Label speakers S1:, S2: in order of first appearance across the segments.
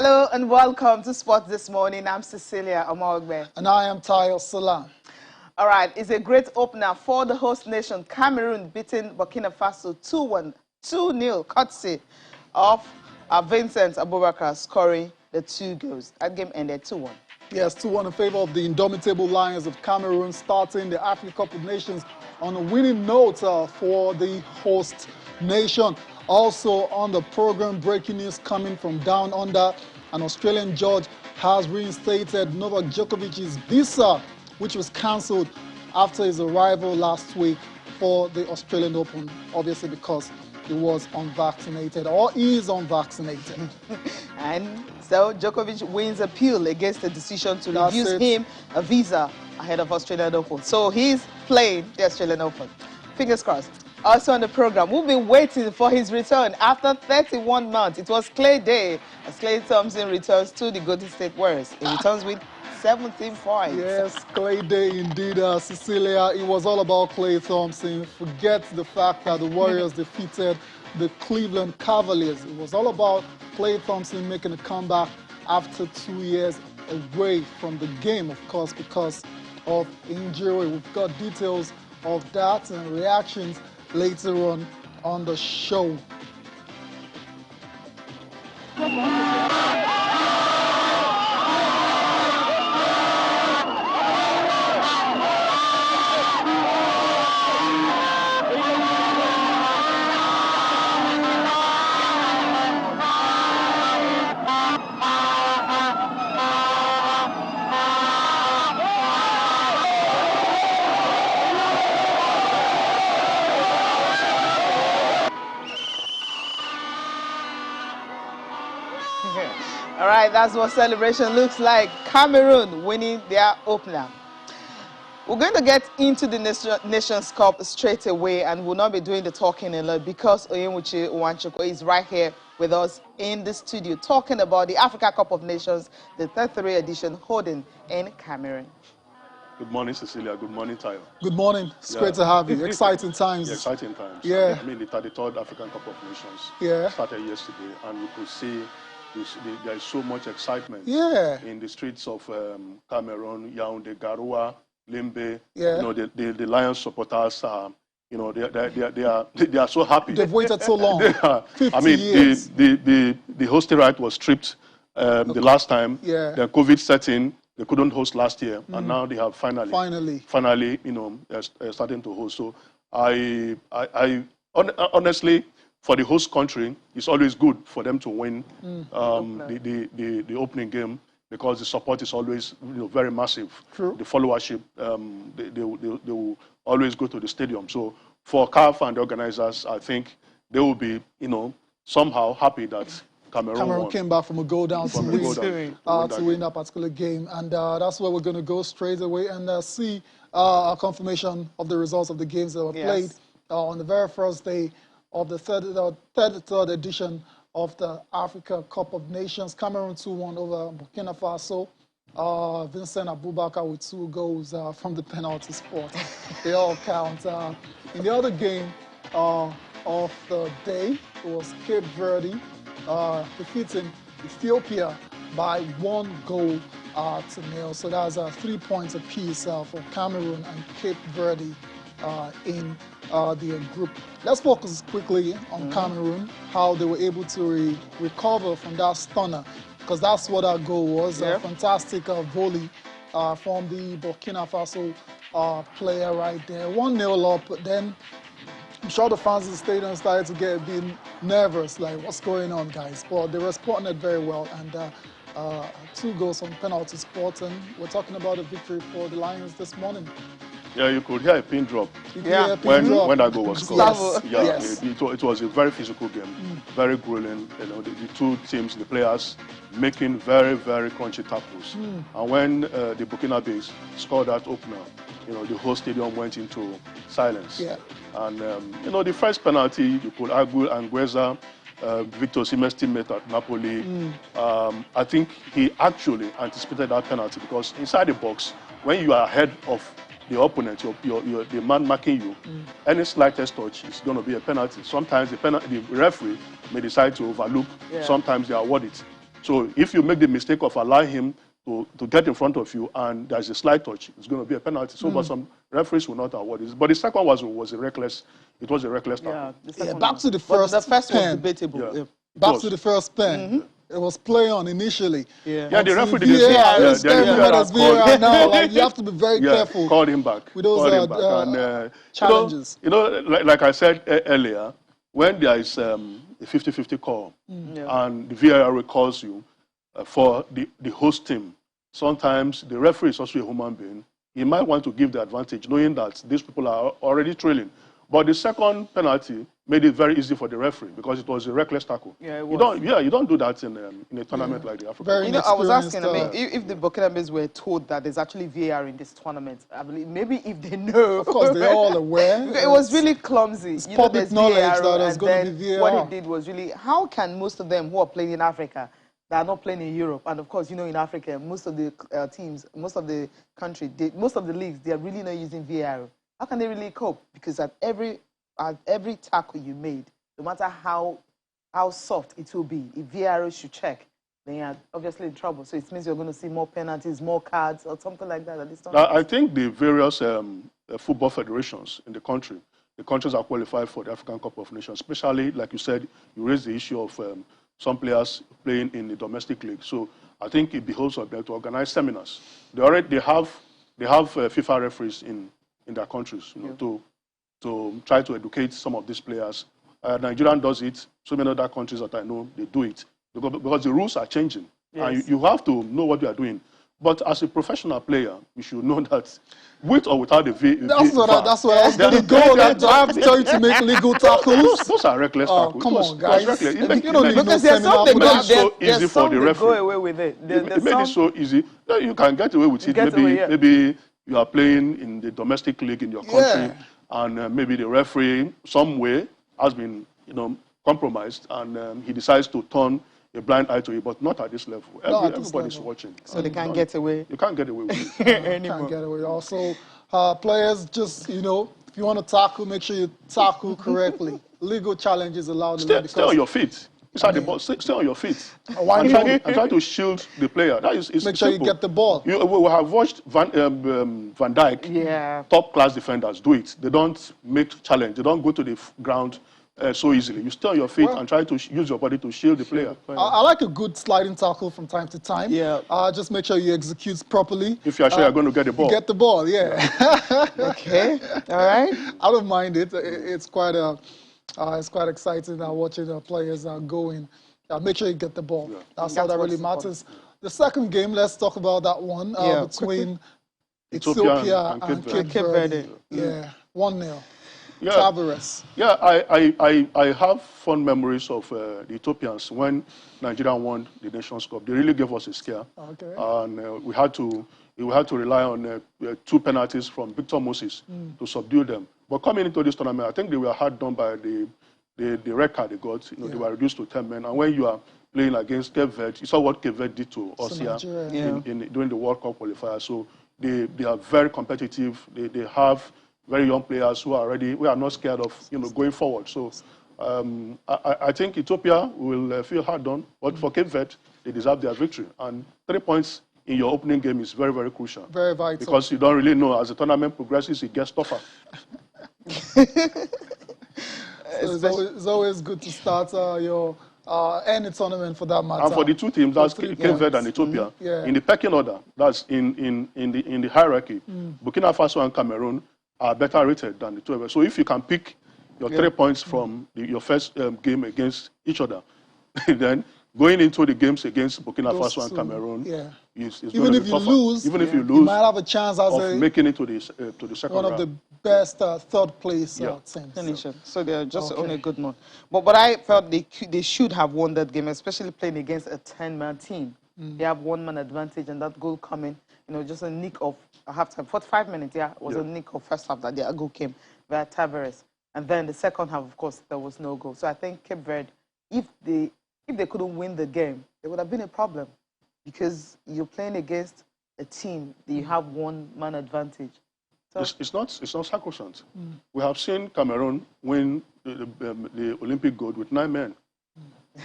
S1: Hello and welcome to Sports This Morning. I'm Cecilia Omogbe.
S2: And I am Tayo Salam.
S1: All right, it's a great opener for the host nation, Cameroon, beating Burkina Faso 2-0, courtesy of Vincent Abubakar scoring the 2 goals. That game ended 2-1.
S2: Yes, 2-1 in favor of the indomitable Lions of Cameroon, starting the Africa Cup of Nations on a winning note for the host nation. Also on the program, breaking news coming from down under. An Australian judge has reinstated Novak Djokovic's visa, which was cancelled after his arrival last week for the Australian Open, obviously because he was unvaccinated, or is unvaccinated.
S1: And so Djokovic wins appeal against the decision to refuse him a visa ahead of Australian Open. So he's playing the Australian Open. Fingers crossed. Also on the program, we've been waiting for his return after 31 months. It was Klay Day as Klay Thompson returns to the Golden State Warriors. He returns with 17 points.
S2: Yes, Klay Day indeed, Cecilia. It was all about Klay Thompson. Forget the fact that the Warriors defeated the Cleveland Cavaliers. It was all about Klay Thompson making a comeback after 2 years away from the game, of course, because of injury. We've got details of that and reactions later on the show.
S1: All right, that's what celebration looks like. Cameroon winning their opener. We're going to get into the Nations Cup straight away, and we'll not be doing the talking a lot because Oyewuchi Nwankwo is right here with us in the studio talking about the Africa Cup of Nations, the 33rd edition holding in Cameroon.
S3: Good morning, Cecilia. Good morning, Tayo.
S2: Good morning. It's great to have you. Exciting times.
S3: Yeah, exciting times.
S2: Yeah.
S3: I mean, the 33rd African Cup of Nations started yesterday, and we could see there is so much excitement in the streets of Cameroon, Yaoundé, Garoua, Limbe.
S2: Yeah.
S3: You know, the Lions supporters are, you know, they are so happy.
S2: They've waited so long. 50
S3: years. The hosting right was stripped the last time.
S2: Yeah.
S3: The COVID set in. They couldn't host last year, and now they have finally, you know, starting to host. So I honestly, for the host country, it's always good for them to win the opening game because the support is always, you know, very massive.
S2: True.
S3: The followership, they will always go to the stadium. So for CAF and the organizers, I think they will be, you know, somehow happy that Cameroon
S2: came back from a goal down to win that particular game. And that's where we're going to go straight away and see a confirmation of the results of the games that were played on the very first day of the 33rd edition of the Africa Cup of Nations. Cameroon 2-1 over Burkina Faso. Vincent Abubakar with 2 goals from the penalty spot. They all count. In the other game of the day, it was Cape Verde defeating Ethiopia by 1 goal to 0. So that's 3 points apiece for Cameroon and Cape Verde in the group. Let's focus quickly on Cameroon, how they were able to recover from that stunner, because that's what our goal was. A fantastic volley from the Burkina Faso player right there. 1-0 up, but then I'm sure the fans in the stadium started to get a bit nervous, like, what's going on, guys? But they responded very well, and 2 goals on penalty spot, and we're talking about a victory for the Lions this morning.
S3: Yeah, you could hear a pin drop when that goal was scored. It was a very physical game, very grueling. You know, the 2 teams, the players, making very, very crunchy tackles. And when the Burkinabes scored that opener, you know, the whole stadium went into silence. And you know, the first penalty, you could argue, Angueza, Victor Osimhen's teammate at Napoli, I think he actually anticipated that penalty because inside the box, when you are ahead of the opponent, the man marking you, any slightest touch is going to be a penalty. Sometimes the referee may decide to overlook, sometimes they award it. So if you make the mistake of allowing him to get in front of you and there's a slight touch, it's going to be a penalty. So, but some referees will not award it. But the second was a reckless. It was a reckless tackle.
S2: Yeah, back to the first.
S1: But the first was debatable.
S3: Yeah.
S2: Back to the first pen. It was play on initially.
S3: Yeah, the referee did
S2: VAR now. Like, you have to be very careful.
S3: Called him back.
S2: With those challenges.
S3: You know, like I said earlier, when there is a 50-50 call and the VAR recalls you for the host team, sometimes the referee is also a human being. He might want to give the advantage, knowing that these people are already trailing. But the second penalty made it very easy for the referee because it was a reckless tackle. Yeah, it was. You don't do that in a tournament like the African.
S1: You know, I was asking, I mean, if the Burkinabes were told that there's actually VAR in this tournament, I believe maybe if they know.
S2: Of course, they're all aware.
S1: It was really clumsy.
S2: It's public knowledge that there's going to be VAR.
S1: What it did was really, how can most of them who are playing in Africa, that are not playing in Europe, and of course, you know, in Africa, most of the teams, most of the country, most of the leagues, they are really not using VAR. How can they really cope? Because at every tackle you made, no matter how soft it will be, if VAR should check, then you're obviously in trouble. So it means you're going to see more penalties, more cards, or something like that at this time.
S3: I think the various football federations in the countries are qualified for the African Cup of Nations, especially, like you said, you raised the issue of some players playing in the domestic league. So I think it behoves on them to organize seminars. They have FIFA referees in their countries, you know, to try to educate some of these players. Nigeria does it. So many other countries that I know, they do it. Because the rules are changing. Yes. And you have to know what you are doing. But as a professional player, you should know that with or without the
S2: That's where I was going to go. Do I have to tell you to make legal tackles?
S3: Those are reckless tackles.
S2: Come on, guys.
S3: You
S2: don't need no seminar.
S3: It made it so easy for the referee.
S1: Go away with it.
S3: It made it so easy. You can get away with it. Maybe you are playing in the domestic league in your country, and maybe the referee some way has been, you know, compromised, and he decides to turn a blind eye to it, but not at this level. Everybody's watching.
S1: So they can't get away.
S3: You can't get away with it
S2: anymore. Can't get away. Also, players, just, you know, if you want to tackle, make sure you tackle correctly. Legal challenges allowed.
S3: Stay on your feet. Inside the ball, stay on your feet. And try to shield the player. That is
S2: make sure
S3: simple.
S2: You get the ball.
S3: We have watched Van Dijk, top-class defenders, do it. They don't make challenge. They don't go to the ground so easily. You stay on your feet and try to use your body to shield the player.
S2: I like a good sliding tackle from time to time. Just make sure you execute properly.
S3: If you're sure you're going to get the ball.
S2: You get the ball,
S1: Okay, all right.
S2: I don't mind it. It's quite exciting watching the players going. Make sure you get the ball. That's all that really matters. The second game, let's talk about that one between Ethiopia and Cape Verde. 1-0. Tavares.
S3: I have fond memories of the Ethiopians when Nigeria won the Nations Cup. They really gave us a scare. And we had to rely on 2 penalties from Victor Moses to subdue them. But coming into this tournament, I think they were hard done by the red card they got. You know, they were reduced to 10 men. And when you are playing against Cape Verde, you saw what Cape Verde did to us during the World Cup qualifier. So they are very competitive. They have very young players who are not scared of, you know, going forward. So I think Ethiopia will feel hard done. But for Cape Verde, they deserve their victory. And 3 points in your opening game is very, very crucial.
S2: Very vital.
S3: Because you don't really know, as the tournament progresses, it gets tougher.
S2: It's always good to start your any tournament for that matter.
S3: And for the 2 teams, that's Cape Verde and Ethiopia. In the pecking order, that's in the hierarchy, Burkina Faso and Cameroon are better rated than the 2 of us. So if you can pick your 3 points from your first game against each other, then going into the games against Burkina Faso and Cameroon, is
S2: even if you lose, you might have a chance of
S3: making it to the second round.
S2: One of the best third place teams.
S1: So they're just on a good note. But I felt they should have won that game, especially playing against a 10-man team. They have 1-man advantage, and that goal coming, you know, just a nick of halftime. 45 minutes, was a nick of first half that their goal came via Tavares. And then the second half, of course, there was no goal. So I think Cape Verde, if they couldn't win the game, it would have been a problem, because you're playing against a team that you have 1-man advantage. So
S3: it's not sacrosanct. We have seen Cameroon win the Olympic gold with 9 men.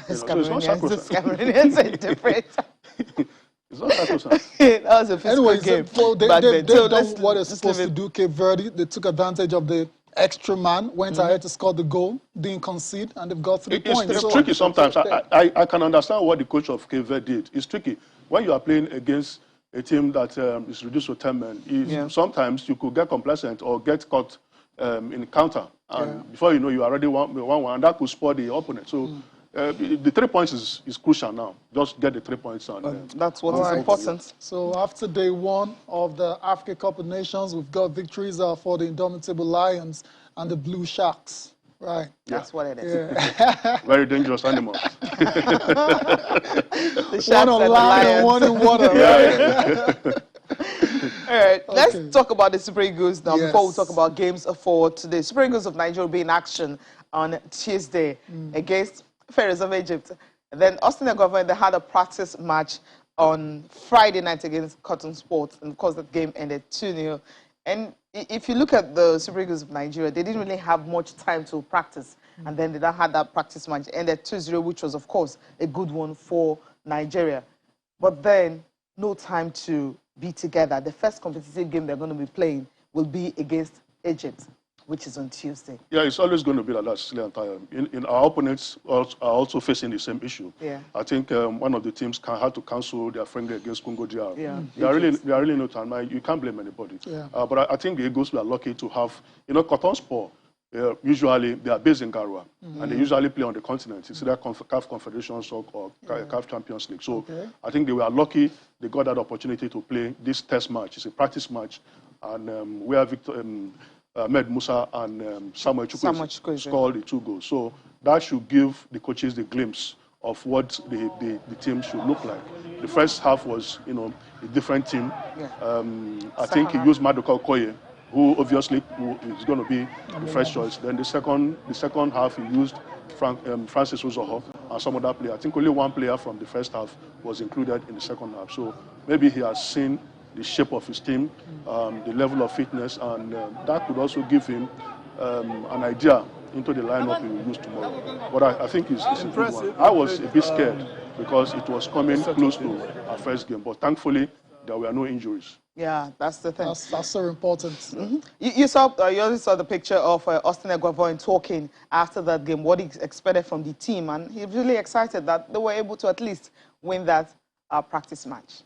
S3: So it's not sacrosanct.
S1: Cameroonians are different.
S3: It's not sacrosanct.
S1: That was a physical game back then.
S2: They've done what they're supposed to do. Cape Verde, they took advantage of the extra man, went ahead to score the goal, didn't concede, and they've got 3 points.
S3: It's tricky sometimes. I can understand what the coach of Cape Verde did. It's tricky. When you are playing against a team that is reduced to 10 men, sometimes you could get complacent or get caught in counter. And before you know, you are already 1-1, and that could spoil the opponent. So the 3 points is crucial now. Just get the 3 points. And
S1: that's what is important.
S2: So after day 1 of the Africa Cup of Nations, we've got victories for the Indomitable Lions and the Blue Sharks. Right.
S1: That's what it is.
S2: Yeah.
S3: Very dangerous animals.
S1: The sharks
S2: one on land and one in water. Right?
S1: All right, let's talk about the Super Eagles now before we talk about games for today. Super Eagles of Nigeria will be in action on Tuesday against Pharaohs of Egypt. And then Austin Eguavoen, they had a practice match on Friday night against Cotton Sports, and of course that game ended 2-0. And if you look at the Super Eagles of Nigeria, they didn't really have much time to practice, and then they don't had that practice match. It ended 2-0, which was of course a good one for Nigeria. But then no time to be together. The first competitive game they're going to be playing will be against Egypt, which is on Tuesday. Yeah,
S3: it's always going to be like that, Cecilia and Taya. Our opponents are also facing the same issue.
S1: Yeah.
S3: I think one of the teams had to cancel their friendly against Congo DR.
S1: Yeah.
S3: They are really no time. You can't blame anybody.
S2: Yeah.
S3: But I think the Eagles were lucky to have, Cotton Sport. Usually they are based in Garua, and they usually play on the continent. It's either CAF Confederations or CAF Champions League. So I think they were lucky they got that opportunity to play this test match. It's a practice match, and where Ahmed Musa and Samuel Chukwueze scored the 2 goals. So that should give the coaches the glimpse of what the team should look like. The first half was, a different team. I think he used Maduka Okoye, who obviously is going to be the first choice. Then the second half, he used Francis Uzoho and some other player. I think only one player from the first half was included in the second half. So maybe he has seen the shape of his team, the level of fitness, and that could also give him an idea into the lineup he will use tomorrow. But I think it's a good one. I was a bit scared because it was coming close to our first game, but thankfully there were no injuries.
S1: Yeah, that's the thing.
S2: That's so important.
S1: You also saw the picture of Austin Eguavoen talking after that game, what he expected from the team, and he's really excited that they were able to at least win that practice match.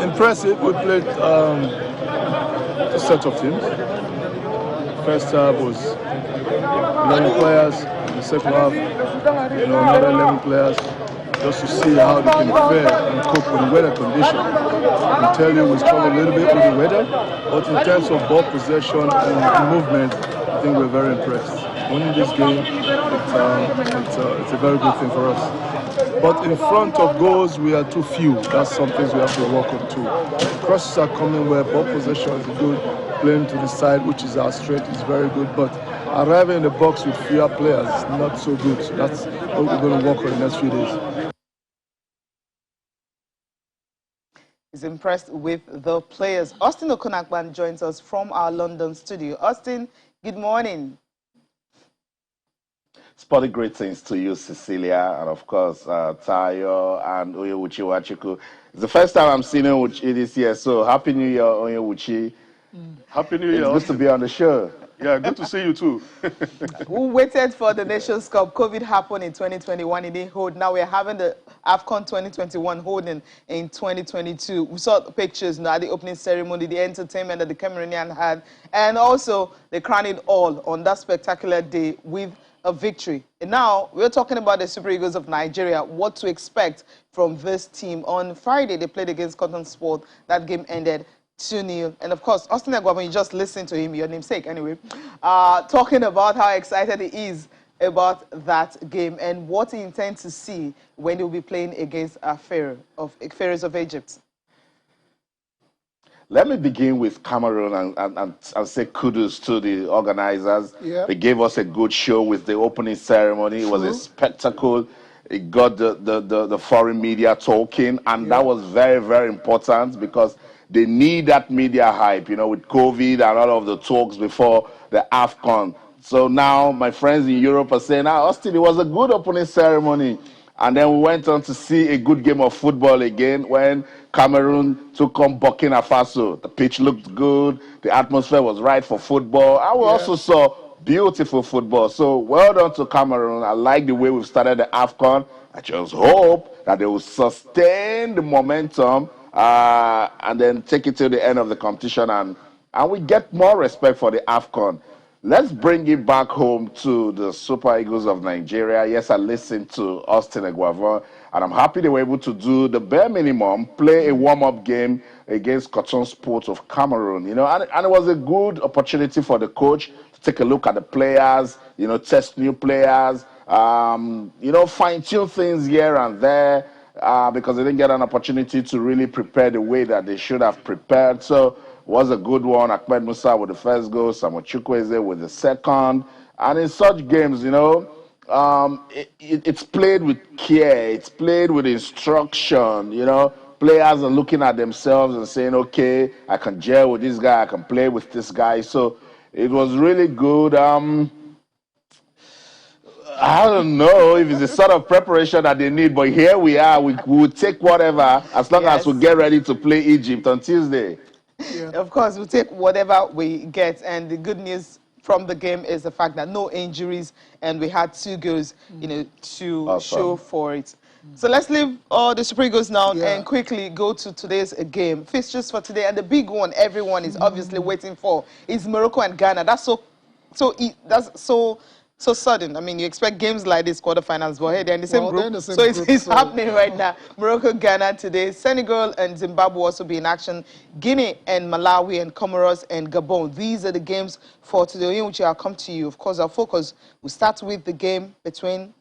S4: Impressive. We played 2 sets of teams. First half was 11 players. In the second half, another 11 players. Just to see how they can fare and cope with the weather condition. I can tell you we struggled a little bit with the weather, but in terms of ball possession and movement, I think we're very impressed. Winning this game, it's a very good thing for us. But in front of goals, we are too few. That's some things we have to work on too. Crosses are coming where ball possession is good, playing to the side, which is our strength, is very good. But arriving in the box with fewer players is not so good. So that's what we're going to work on in the next few days.
S1: Is impressed with the players. Austin Okonakban joins us from our London studio. Austin, good morning.
S5: Sporty greetings to you, Cecilia, and of course, Tayo and Oyewuchi Wachiku. It's the first time I'm seeing Oyewuchi this year, so Happy New Year, Oyewuchi.
S3: Happy New Year,
S5: It's good to be on the show.
S3: Yeah, good to see you too.
S1: We waited for the Nations Cup. COVID happened in 2021. It didn't hold. Now we're having the AFCON 2021 holding in 2022. We saw the pictures at the opening ceremony, the entertainment that the Cameroonian had, and also they crowned it all on that spectacular day with a victory. And now we're talking about the Super Eagles of Nigeria, what to expect from this team. On Friday, they played against Cotton Sport. That game ended 2-0. And of course, Austin Eguavoen, you just listened to him, your namesake anyway, talking about how excited he is about that game and what he intends to see when he'll be playing against Pharaohs of Egypt.
S5: Let me begin with Cameroon and say kudos to the organizers.
S2: Yeah.
S5: They gave us a good show with the opening ceremony. It was a spectacle. It got the foreign media talking, and that was very, very important because they need that media hype, with COVID and all of the talks before the AFCON So now my friends in Europe are saying, Austin, it was a good opening ceremony. And then we went on to see a good game of football again when Cameroon took on Burkina Faso. The pitch looked good. The atmosphere was right for football. And we also saw beautiful football. So well done to Cameroon. I like the way we've started the AFCON. I just hope that they will sustain the momentum and then take it to the end of the competition and we get more respect for the AFCON. Let's bring it back home to the Super Eagles of Nigeria. Yes, I listened to Austin Eguavoen, and I'm happy they were able to do the bare minimum, play a warm-up game against Cotton Sports of Cameroon. You know, and it was a good opportunity for the coach to take a look at the players, you know, test new players, you know, fine-tune things here and there because they didn't get an opportunity to really prepare the way that they should have prepared. So was a good one. Ahmed Musa with the first goal, Samuel Chukwueze with the second. And in such games, you know, it's played with care. It's played with instruction, you know. Players are looking at themselves and saying, okay, I can gel with this guy. I can play with this guy. So it was really good. I don't know if it's the sort of preparation that they need, but here we are. We will take whatever as long as we get ready to play Egypt on Tuesday.
S1: Yeah. Of course, we'll take whatever we get. And the good news from the game is the fact that no injuries, and we had 2 goals, you know, to show for it. So let's leave all the Super Eagles now and quickly go to today's game. Fixtures for today, and the big one everyone is obviously waiting for is Morocco and Ghana. That's so sudden. I mean, you expect games like this, quarterfinals, but hey, they're in the same group. So it's happening right now. Morocco, Ghana today. Senegal and Zimbabwe also be in action. Guinea and Malawi and Comoros and Gabon. These are the games for today, in which I'll come to you. Of course, our focus will start with the game between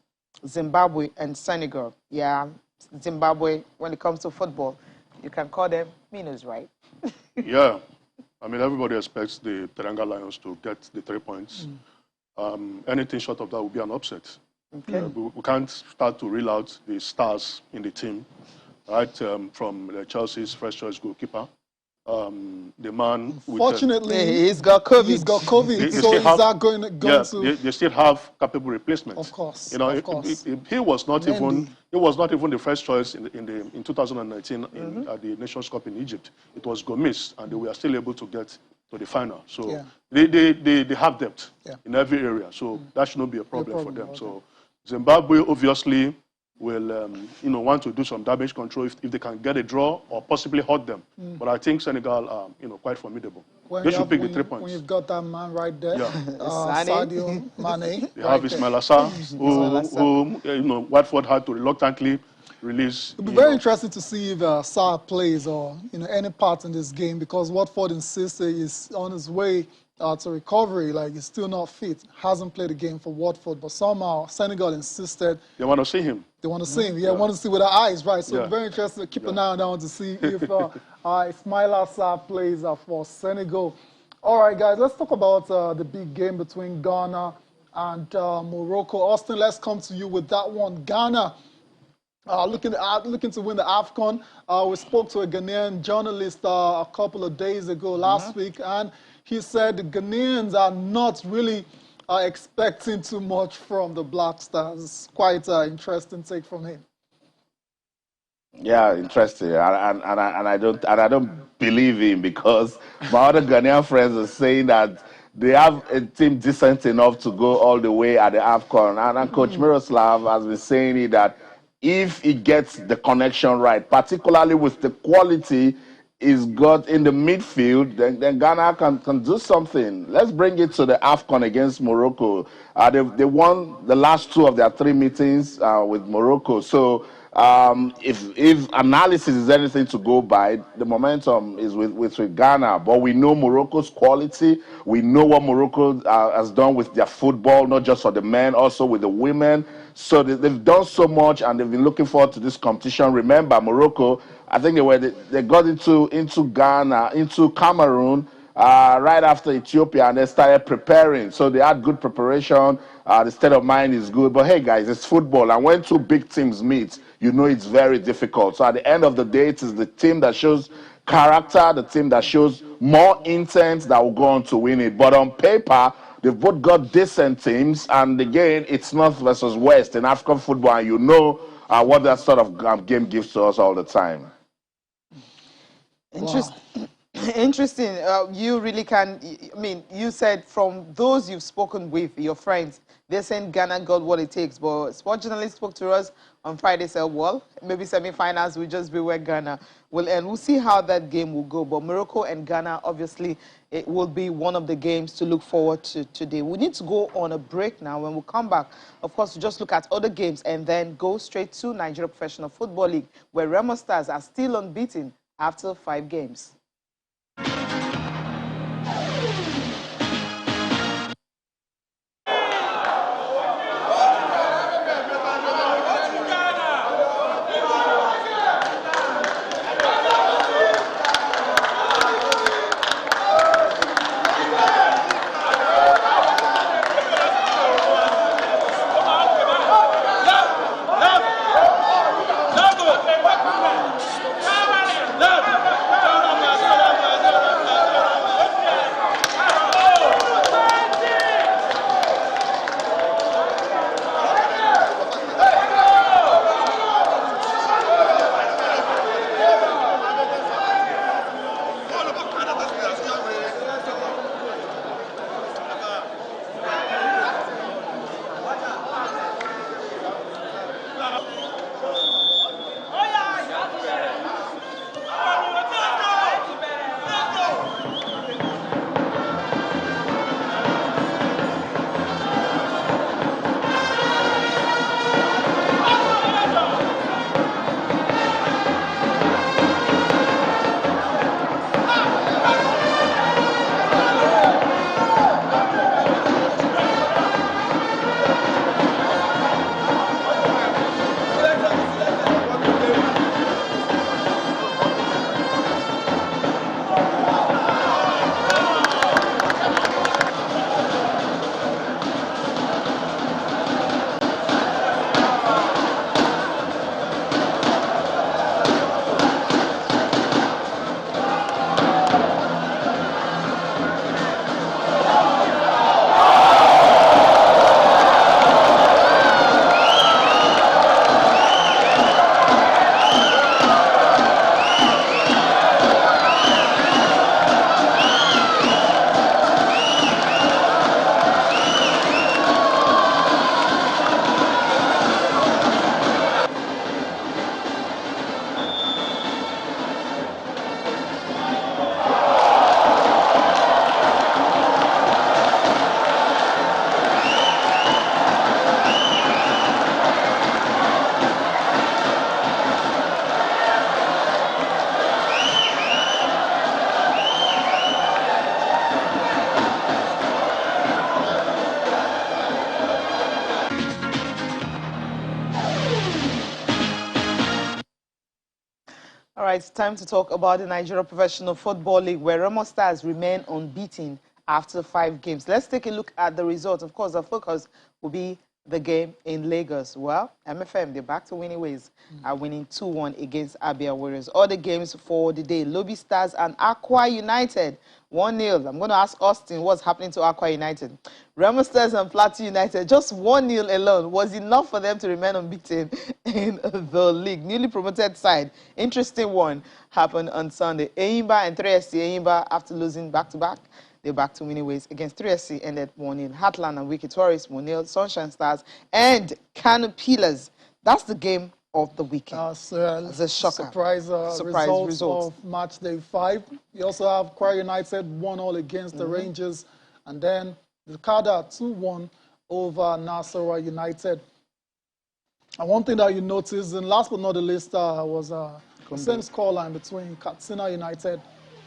S1: Zimbabwe and Senegal. Yeah, Zimbabwe, when it comes to football, you can call them Minos, right?
S3: Yeah. I mean, everybody expects the Teranga Lions to get the 3 points. Anything short of that would be an upset. Okay. We can't start to reel out the stars in the team, right? From Chelsea's first choice goalkeeper, the man.
S2: Fortunately,
S1: he's got COVID.
S2: He's got COVID, so is that going to?
S3: They still have capable replacements.
S2: Of course,
S3: you know,
S2: of course.
S3: He was not even the first choice in 2019 at the Nations Cup in Egypt. It was Gomis, and they were still able to get to the final. So they have depth in every area. So that should not be a problem for them. Okay. So Zimbabwe obviously will want to do some damage control if they can get a draw or possibly hurt them. But I think Senegal are quite formidable. They should pick the 3 points.
S2: When you've got that man right there, Sadio Mane.
S3: They have Ismail Assar, who Watford had to reluctantly release.
S2: It'll be very interesting to see if Sarr plays or any part in this game, because Watford insists he's on his way to recovery. Like, he's still not fit. Hasn't played a game for Watford, but somehow Senegal insisted.
S3: They want to see him.
S2: They want to see him. Yeah, want to see with their eyes, right? So very interesting to keep an eye on that to see if Ismail Sarr plays for Senegal. All right, guys, let's talk about the big game between Ghana and Morocco. Austin, let's come to you with that one. Ghana. Looking to win the AFCON. We spoke to a Ghanaian journalist a couple of days ago, last week, and he said the Ghanaians are not really expecting too much from the Black Stars. Quite an interesting take from him.
S5: Yeah, interesting, and I don't believe him, because my other Ghanaian friends are saying that they have a team decent enough to go all the way at the AFCON, and Coach Miroslav has been saying it that if he gets the connection right, particularly with the quality he's got in the midfield, then Ghana can do something. Let's bring it to the AFCON against Morocco. They won the last 2 of their 3 meetings with Morocco. So if analysis is anything to go by, the momentum is with Ghana. But we know Morocco's quality. We know what Morocco has done with their football, not just for the men, also with the women. So they've done so much, and they've been looking forward to this competition. Remember, Morocco, I think they got into Ghana, into Cameroon right after Ethiopia, and they started preparing. So they had good preparation. The state of mind is good. But hey, guys, it's football, and when 2 big teams meet, you know it's very difficult. So at the end of the day, it is the team that shows character, the team that shows more intent that will go on to win it. But on paper, They've both got decent teams, and again, it's North versus West in African football, and you know what that sort of game gives to us all the time.
S1: Interesting. Wow. Interesting. You really can. I mean, you said from those you've spoken with, your friends, they're saying Ghana got what it takes. But sport journalists spoke to us on Friday, said, well, maybe semi-finals will just be where Ghana will end. We'll see how that game will go. But Morocco and Ghana, obviously, it will be one of the games to look forward to today. We need to go on a break now. When we come back, of course, to just look at other games and then go straight to Nigeria Professional Football League, where Remo Stars are still unbeaten after 5 games. All right, it's time to talk about the Nigeria Professional Football League, where Remo Stars remain unbeaten after 5 games. Let's take a look at the results. Of course, the focus will be the game in Lagos. Well, MFM, they're back to winning ways, are winning 2-1 against Abia Warriors. Other games for the day, Lobby Stars and Aqua United, 1-0. I'm going to ask Austin what's happening to Aqua United. Remo Stars and Plateau United, just 1-0 alone was enough for them to remain unbeaten in the league. Newly promoted side, interesting one, happened on Sunday. Enyimba and 3SC, Enyimba, after losing back-to-back, they're back to winning ways against 3SC, ended 1-0. Heartland and Wiki Tourists, 1-0. Sunshine Stars and Kano Pillars. That's the game of the weekend. It's a shocker.
S2: Surprise results of match day 5. You also have Kwara United 1-0 against the Rangers, and then the Kada 2-1 over Nasarawa United. And one thing that you notice, and last but not the least, was the same scoreline between Katsina United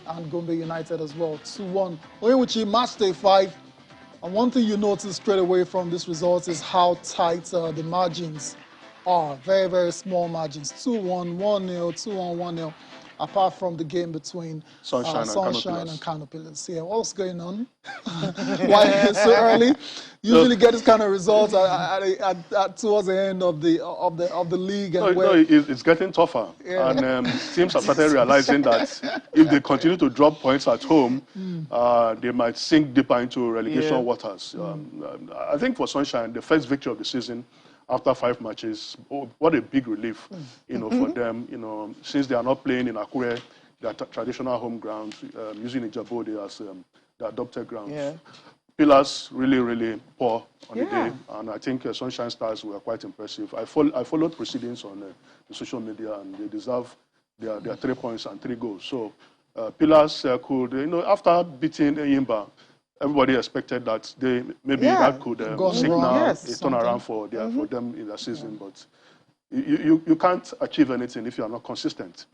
S2: and Gombe United as well, 2-1. Onyewichi match day 5. And one thing you notice straight away from this result is how tight the margins are. Very, very small margins. 2-1, 1-0, 2-1, 1-0. Apart from the game between Sunshine and Kano Pillars. Yeah, what's going on? Why is it so early? usually get this kind of results towards the end of the league. And
S3: it's getting tougher, and teams have started realizing that if they continue to drop points at home, they might sink deeper into relegation waters. I think for Sunshine, the first victory of the season after 5 matches, what a big relief, for them. Since they are not playing in Akure, their traditional home ground, using Ijabode as the adopted grounds.
S1: Yeah.
S3: Pillars really, really poor on the day, and I think Sunshine Stars were quite impressive. I followed proceedings on the social media, and they deserve their 3 points and 3 goals. So Pillars could, after beating Yimba, everybody expected that that could signal a turnaround for them in the season, but you can't achieve anything if you are not consistent.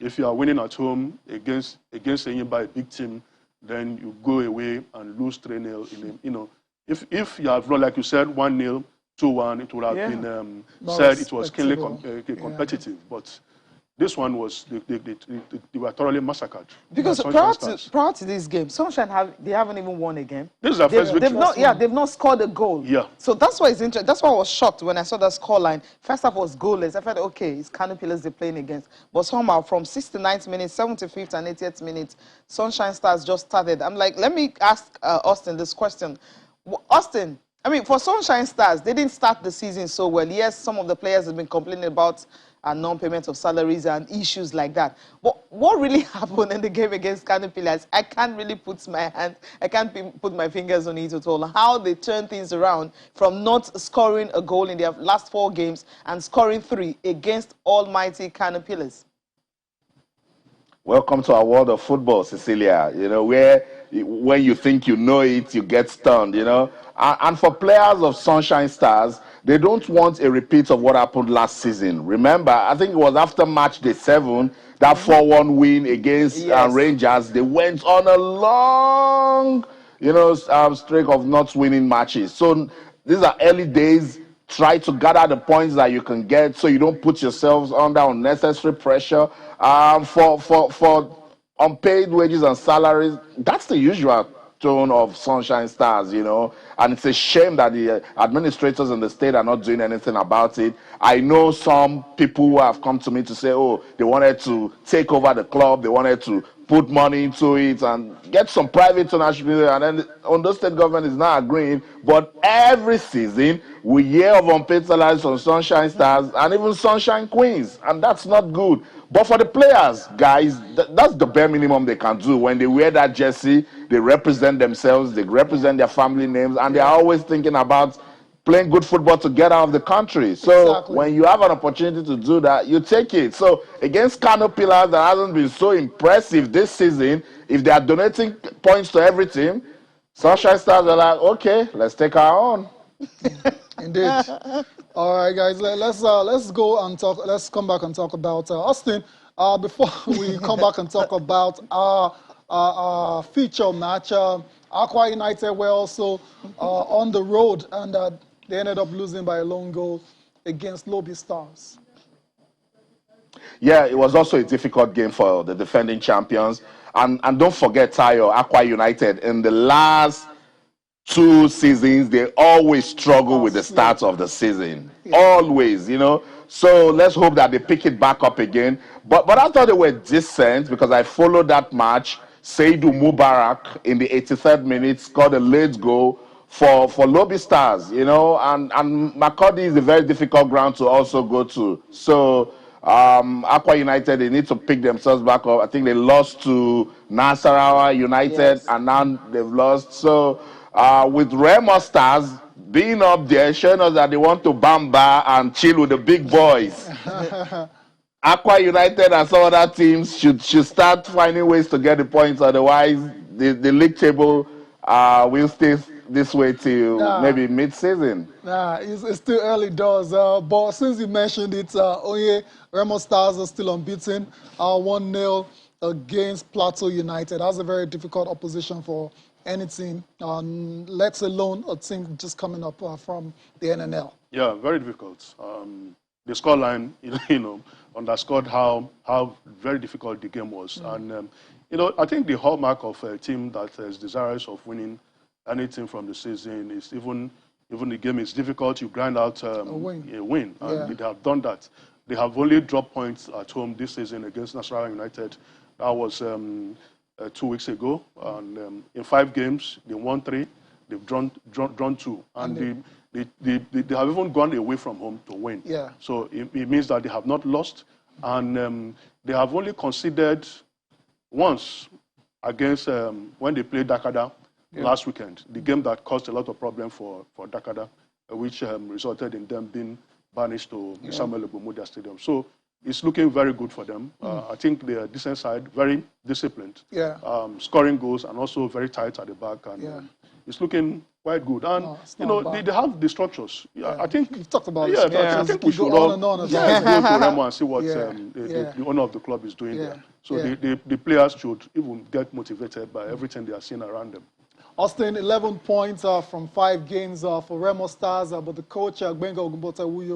S3: If you are winning at home against Yimba, a big team, then you go away and lose 3-0. If you have, like you said, 1-0, 2-1, it would have been said it was keenly competitive. But this one was, they were thoroughly massacred.
S1: Because prior to this game, Sunshine they haven't even won a game.
S3: This is their first victory.
S1: They've not scored a goal.
S3: Yeah.
S1: So that's why it's interesting. That's why I was shocked when I saw that scoreline. First half was goalless. I felt, okay, it's Kano Pillars they're playing against. But somehow from 69th minute, 75th and 80th minute, Sunshine Stars just started. I'm like, let me ask Austin this question. Austin, I mean, for Sunshine Stars, they didn't start the season so well. Yes, some of the players have been complaining about non-payment of salaries and issues like that. But what really happened in the game against Kano Pillars, I can't really put my fingers on it at all. How they turned things around from not scoring a goal in their last 4 games and scoring 3 against almighty Kano Pillars.
S5: Welcome to our world of football, Cecilia. Where when you think you know it, you get stunned, And for players of Sunshine Stars, they don't want a repeat of what happened last season. Remember, I think it was after match day 7, that 4-1 win against Rangers. They went on a long, streak of not winning matches. So these are early days. Try to gather the points that you can get so you don't put yourselves under unnecessary pressure. For unpaid wages and salaries, that's the usual tone of Sunshine Stars, and it's a shame that the administrators in the state are not doing anything about it. I know some people who have come to me to say, they wanted to take over the club, they wanted to put money into it and get some private ownership, and then the Ondo State government is not agreeing. But every season, we hear of unpaid salaries from Sunshine Stars and even Sunshine Queens, and that's not good. But for the players, guys, that's the bare minimum they can do. When they wear that jersey, they represent themselves, they represent their family names, and they're always thinking about playing good football to get out of the country. So when you have an opportunity to do that, you take it. So against Kano Pillars that hasn't been so impressive this season, if they are donating points to every team, Sunshine Stars are like, okay, let's take our own.
S2: Indeed. All right, guys, let's go and talk. Let's come back and talk about Austin. Before we come back and talk about our feature match, Aqua United were also on the road, and they ended up losing by a lone goal against Lobby Stars.
S5: Yeah, it was also a difficult game for the defending champions. And don't forget, Tayo, Aqua United, in the last 2 seasons, they always struggle with the start of the season. Always, So let's hope that they pick it back up again. But I thought they were decent because I followed that match. Seydou Mubarak in the 83rd minute scored a late goal for Lobby Stars, and Makurdi is a very difficult ground to also go to. So Aqua United, they need to pick themselves back up. I think they lost to Nasarawa United, and now they've lost. So with Remo Stars being up there, showing us that they want to bamba and chill with the big boys. Aqua United and some other teams should start finding ways to get the points. Otherwise, the league table will stay this way till maybe mid-season.
S2: It's still early doors. But since you mentioned it, Remo Stars are still unbeaten. 1-0 against Plateau United. That's a very difficult opposition for any team, let alone a team just coming up from the NNL. Yeah,
S3: very difficult. The scoreline, underscored how very difficult the game was. And, I think the hallmark of a team that is desirous of winning anything from the season. It's even the game is difficult, you grind out a win. And they have done that. They have only dropped points at home this season against Nasarawa United. That was 2 weeks ago. And in 5 games, they won 3. They've drawn 2. And they have even gone away from home to win.
S2: Yeah.
S3: So it means that they have not lost. And they have only conceded once against when they played Dakada last weekend, the game that caused a lot of problem for Dakada, which resulted in them being banished to the Samuel Ogbomodia Stadium. So it's looking very good for them. I think they are a decent side, very disciplined, scoring goals, and also very tight at the back. And it's looking quite good. And, they have the structures. I think
S2: you've talked about
S3: I think we should all go to Remo and see what the owner of the club is doing there. So the players should even get motivated by everything they are seeing around them.
S2: Austin, 11 points from 5 games for Remo Stars, but the coach, Gbenga Ogunbota, who you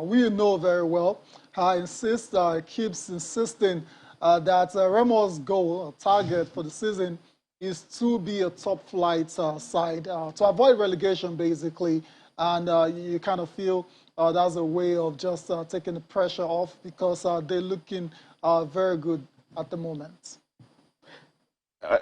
S2: we know very well, keeps insisting that Remo's goal, target for the season, is to be a top-flight side, to avoid relegation, basically. And you kind of feel that's a way of just taking the pressure off because they're looking very good at the moment.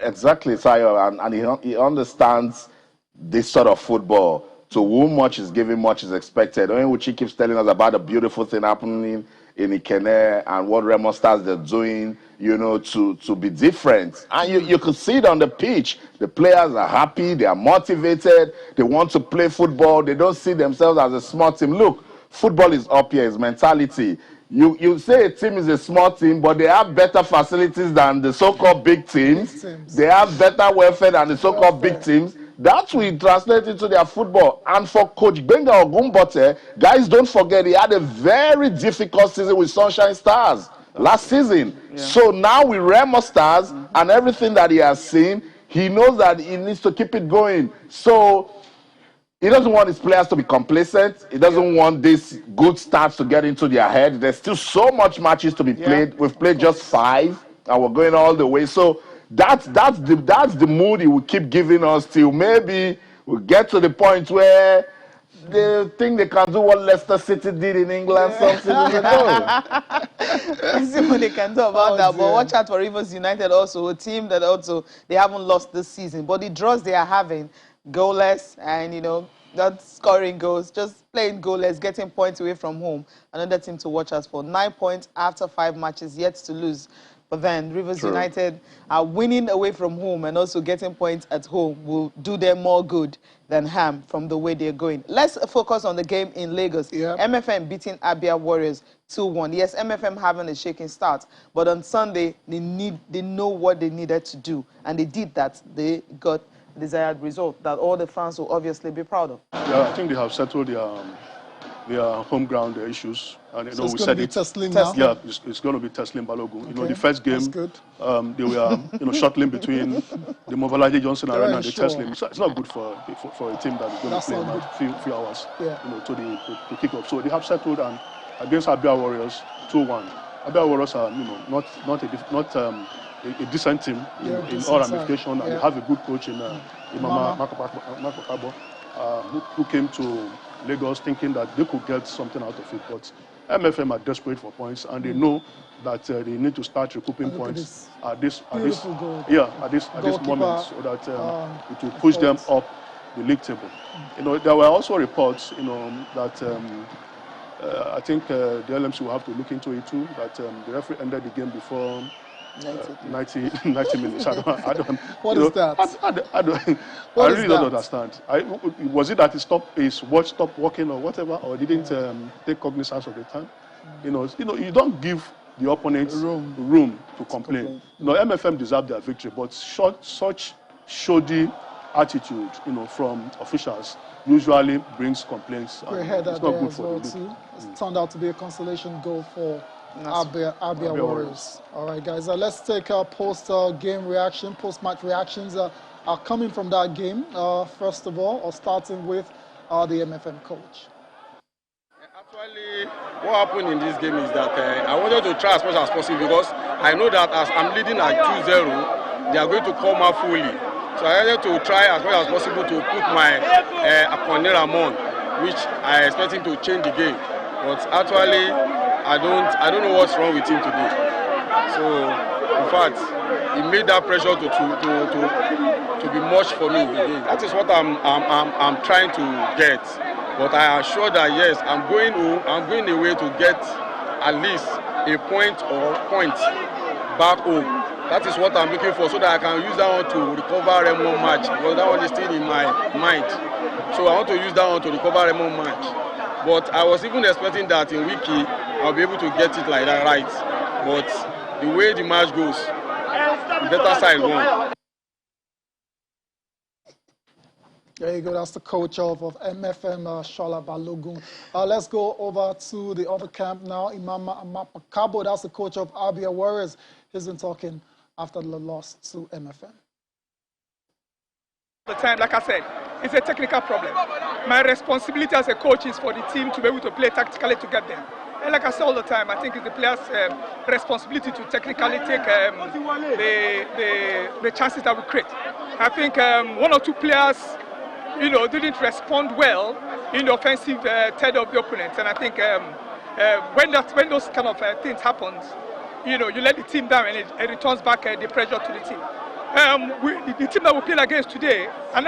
S5: Exactly, Sayo, and he understands this sort of football. To whom much is given, much is expected. Onyebuchi keeps telling us about the beautiful thing happening in Ikene and what Remo Stars they're doing, to be different. And you can see it on the pitch. The players are happy, they are motivated, they want to play football, they don't see themselves as a small team. Look, football is up here, it's mentality. You say a team is a small team, but they have better facilities than the so-called big teams. They have better welfare than the so-called big teams. That will translate into their football. And for Coach Gbenga Ogunbota, guys, don't forget, he had a very difficult season with Sunshine Stars last season. So now with Remo Stars and everything that he has seen, he knows that he needs to keep it going. So he doesn't want his players to be complacent. He doesn't want these good starts to get into their head. There's still so much matches to be played. We've played just 5, and we're going all the way. So that's the mood he will keep giving us till maybe we'll get to the point where they think they can do what Leicester City did in England some seasons ago.
S1: Let's see what they can do about that. But watch out for Rivers United also, a team that also, they haven't lost this season. But the draws they are having, goalless and, not scoring goals, just playing goalless, getting points away from home. Another team to watch us for. 9 points after 5 matches, yet to lose. But then Rivers United are winning away from home and also getting points at home will do them more good than harm from the way they're going. Let's focus on the game in Lagos. MFM beating Abia Warriors 2-1. Yes, MFM having a shaking start, but on Sunday, they know what they needed to do, and they did that. They got the desired result that all the fans will obviously be proud of.
S3: Yeah, I think they have settled their home ground issues. And
S2: so
S3: we said it.
S2: Now?
S3: Yeah, it's going to be Teslim Balogun. The first game, they were shuttling between the Movalaji Johnson Arena and the Teslim. It's not good for a team that is going to play in a few hours. To kick off. So they have settled, and against Abia Warriors 2-1. Abia Warriors are not a decent team in all ramifications, and they have a good coach in Imama Makokabo, who came to Lagos thinking that they could get something out of it. But MFM are desperate for points, and they know that they need to start recouping points at this moment, so that it will push them up the league table. There were also reports, that I think the LMC will have to look into it too. That the referee ended the game before 90 minutes. I don't.
S2: What is that?
S3: I really don't understand. Was it that his watch stopped working or whatever, or didn't take cognizance of the time? You don't give the opponent room to complain. MFM deserve their victory, but such shoddy attitude, from officials usually brings complaints. It's not good for the league.
S2: It turned out to be a consolation goal for Abia Warriors. All right, guys, let's take our post-game reaction, post-match reactions are coming from that game. First of all, starting with the MFM coach.
S6: Actually, what happened in this game is that I wanted to try as much as possible because I know that as I'm leading at 2-0, they are going to come out fully. So So I wanted to try as much as possible to put my Akonera on, which I expect him to change the game. But actually, I don't know what's wrong with him today. So in fact, he made that pressure to be much for me again. That is what I'm trying to get. But I assure that yes, I'm going away to get at least a point or points back home. That is what I'm looking for, so that I can use that one to recover Remo match, because that one is still in my mind. So I want to use that one to recover Remo match. But I was even expecting that in Wiki I'll be able to get it like that, right? But the way the match goes, the better side won.
S2: There you go. That's the coach of MFM, Shola Balogun. Let's go over to the other camp now. Imama Amakabo, that's the coach of Abia Warriors. He's been talking after the loss to MFM.
S7: The time, like I said, it's a technical problem. My responsibility as a coach is for the team to be able to play tactically to get there. And like I say all the time, I think it's the players' responsibility to technically take the chances that we create. I think one or two players, didn't respond well in the offensive third of the opponent. And I think when those kind of things happen, you let the team down and it returns back the pressure to the team. The team that we played against today, they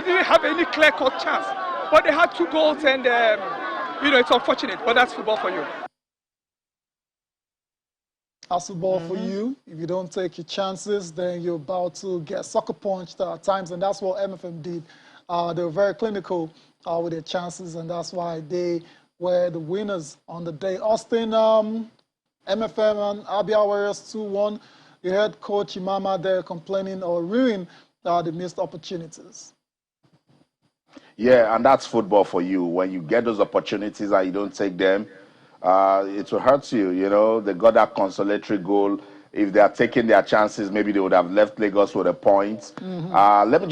S7: didn't have any clear-cut chance, but they had 2 goals, and it's unfortunate, but that's football for you.
S2: That's football for you. If you don't take your chances, then you're about to get sucker punched at times, and that's what MFM did. They were very clinical with their chances, and that's why they were the winners on the day. Austin, MFM and Abia Warriors 2-1. You heard Coach Imama there complaining or ruining the missed opportunities.
S5: Yeah, and that's football for you. When you get those opportunities and you don't take them, it will hurt you. They got that consolatory goal. If they are taking their chances, maybe they would have left Lagos with a point. Let me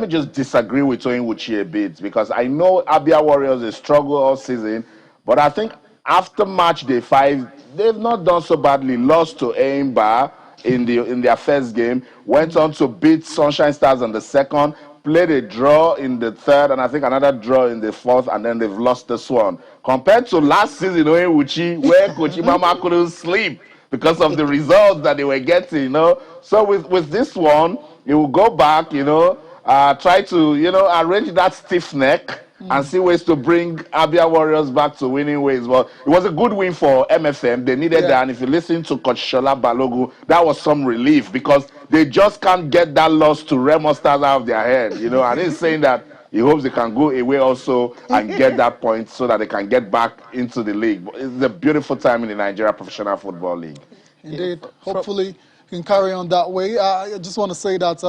S5: just disagree with Toyin a bit, because I know Abia Warriors, they struggle all season, but I think after match day 5, they've not done so badly. Lost to Aimba in their first game, went on to beat Sunshine Stars on the second, played a draw in the third, and I think another draw in the fourth, and then they've lost this one. Compared to last season, where Coach Imama couldn't sleep because of the results that they were getting, So with this one, you will go back, try to, arrange that stiff neck and see ways to bring Abia Warriors back to winning ways. Well, it was a good win for MFM. They needed that, and if you listen to Coach Shola Balogun, that was some relief, because they just can't get that loss to Remo Stars out of their head, And he's saying that he hopes they can go away also and get that point so that they can get back into the league. It's a beautiful time in the Nigeria Professional Football League.
S2: Indeed. Hopefully can carry on that way. I just want to say that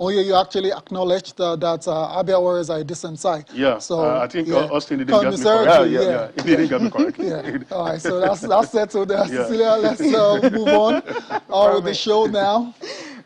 S2: you actually acknowledged that Abia Warriors are a decent side.
S3: Yeah,
S2: so
S3: I think Austin didn't get me correct. Yeah, he didn't get me correct.
S2: All right, so that's settled there. Cecilia, let's move on with the show now.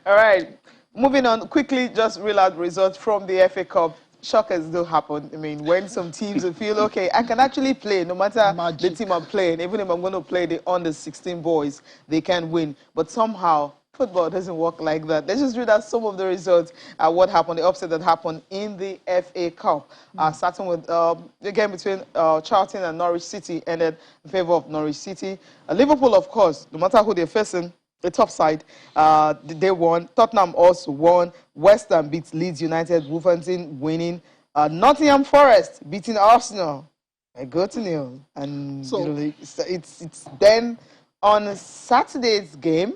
S1: All right, moving on quickly, just real out results from the FA Cup. Shockers do happen. I mean, when some teams feel, okay, I can actually play no matter the team I'm playing, even if I'm going to play the under-16 boys, they can win. But somehow, football doesn't work like that. Let's just read out some of the results, what happened, the upset that happened in the FA Cup. Starting with the game between Charlton and Norwich City, ended in favor of Norwich City. Liverpool, of course, no matter who they're facing, the top side, they won. Tottenham also won. West Ham beat Leeds United. Wolverhampton winning. Nottingham Forest beating Arsenal. I go to nil. And
S2: so,
S1: it's then on Saturday's game.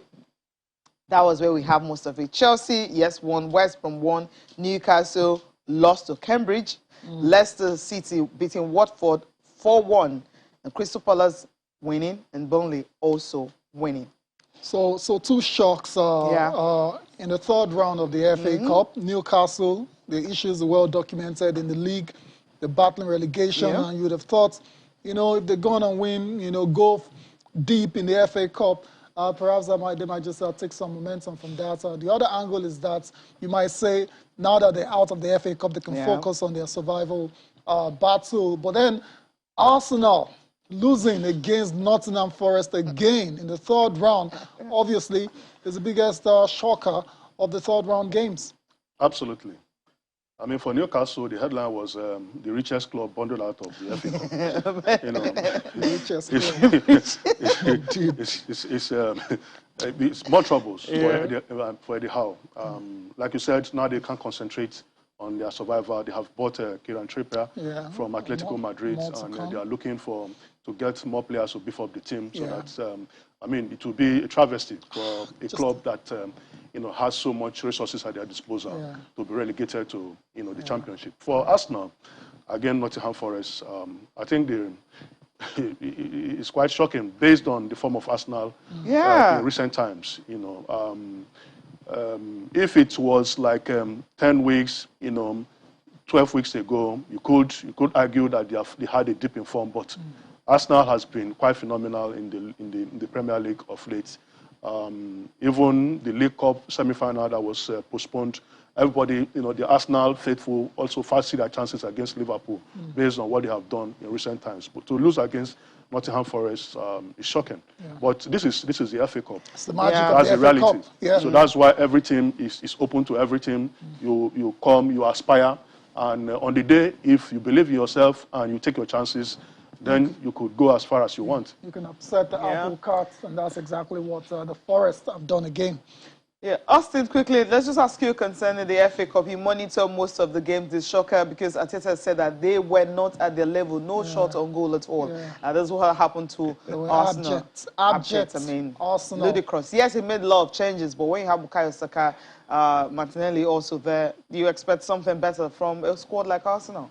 S1: That was where we have most of it. Chelsea, yes, won. West Brom won. Newcastle lost to Cambridge. Leicester City beating Watford 4-1. And Crystal Palace winning. And Burnley also winning.
S2: So 2 shocks in the third round of the FA Cup. Newcastle, the issues are well documented in the league, the battling relegation, and you would have thought, if they're going to win, go deep in the FA Cup, perhaps they might just take some momentum from that. The other angle is that you might say, now that they're out of the FA Cup, they can focus on their survival battle. But then Arsenal losing against Nottingham Forest again in the third round, obviously, is the biggest shocker of the third round games.
S3: Absolutely. I mean, for Newcastle, the headline was the richest club bundled out of the FA Cup. You know, it's more troubles for Eddie Howe. Like you said, now they can't concentrate on their survival. They have bought Kieran Trippier from Atletico Madrid, and they are looking to get more players to beef up the team. So that I mean, it will be a travesty for a club that has so much resources at their disposal to be relegated to the Championship. For Arsenal, again, Nottingham Forest, I think it's quite shocking based on the form of Arsenal in recent times. If it was like 10 weeks, 12 weeks ago, you could argue that they had a dip in form, but Arsenal has been quite phenomenal in the Premier League of late. Even the League Cup semi-final that was postponed, everybody, the Arsenal faithful also fancy their chances against Liverpool based on what they have done in recent times. But to lose against Nottingham Forest is shocking. But this is the FA Cup.
S2: It's the magic of the FA Cup.
S3: So that's why every team is open to every team. You come, you aspire, and on the day, if you believe in yourself and you take your chances, then you could go as far as you want.
S2: You can upset the apple cart, and that's exactly what the Forest have done again.
S1: Yeah, Austin, quickly, let's just ask you concerning the FA Cup. You monitor most of the games this shocker because Arteta said that they were not at their level, no shot on goal at all. That's what happened to Arsenal.
S2: Abject.
S1: I mean,
S2: Arsenal.
S1: Ludicrous. Yes, he made a lot of changes, but when you have Bukayo Saka, Martinelli also there, do you expect something better from a squad like Arsenal?